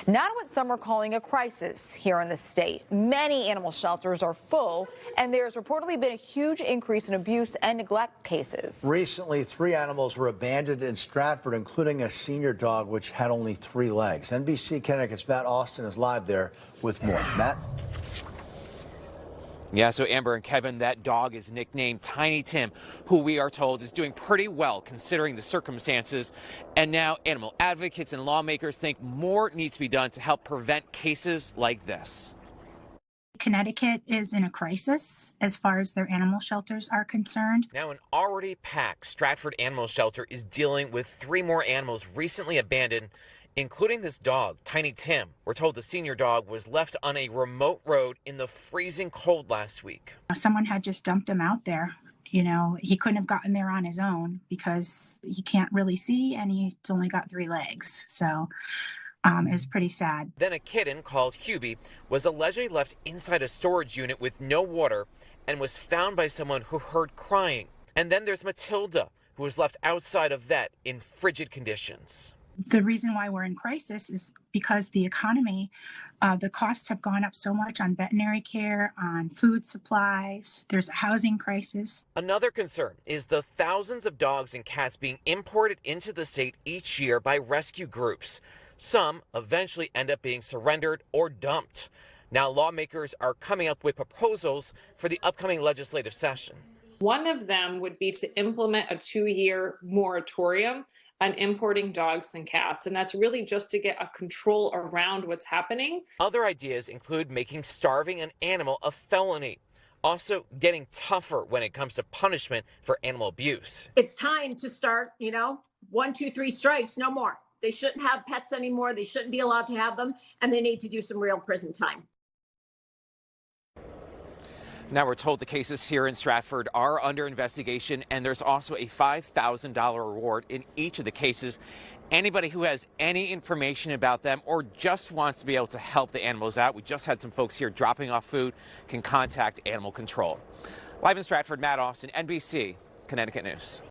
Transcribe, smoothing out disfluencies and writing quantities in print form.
Not what some are calling a crisis here in the state. Many animal shelters are full, and there's reportedly been a huge increase in abuse and neglect cases. Recently, 3 animals were abandoned in Stratford, including a senior dog which had only 3 legs. NBC Connecticut's Matt Austin is live there with more. Matt? Yeah, so Amber and Kevin, that dog is nicknamed Tiny Tim, who we are told is doing pretty well considering the circumstances. And now animal advocates and lawmakers think more needs to be done to help prevent cases like this. Connecticut is in a crisis as far as their animal shelters are concerned. Now an already packed Stratford Animal Shelter is dealing with 3 more animals recently abandoned, including this dog, Tiny Tim. We're told the senior dog was left on a remote road in the freezing cold last week. Someone had just dumped him out there. You know, he couldn't have gotten there on his own because he can't really see and he's only got 3 legs. So it was pretty sad. Then a kitten called Hubie was allegedly left inside a storage unit with no water and was found by someone who heard crying. And then there's Matilda, who was left outside a vet in frigid conditions. The reason why we're in crisis is because the economy, the costs have gone up so much on veterinary care, on food supplies. There's a housing crisis. Another concern is the thousands of dogs and cats being imported into the state each year by rescue groups. Some eventually end up being surrendered or dumped. Now lawmakers are coming up with proposals for the upcoming legislative session. One of them would be to implement a 2-year moratorium on importing dogs and cats. And that's really just to get a control around what's happening. Other ideas include making starving an animal a felony. Also getting tougher when it comes to punishment for animal abuse. It's time to start, 1, 2, 3 strikes, no more. They shouldn't have pets anymore. They shouldn't be allowed to have them. And they need to do some real prison time. Now we're told the cases here in Stratford are under investigation, and there's also a $5,000 reward in each of the cases. Anybody who has any information about them or just wants to be able to help the animals out, we just had some folks here dropping off food, can contact Animal Control. Live in Stratford, Matt Austin, NBC, Connecticut News.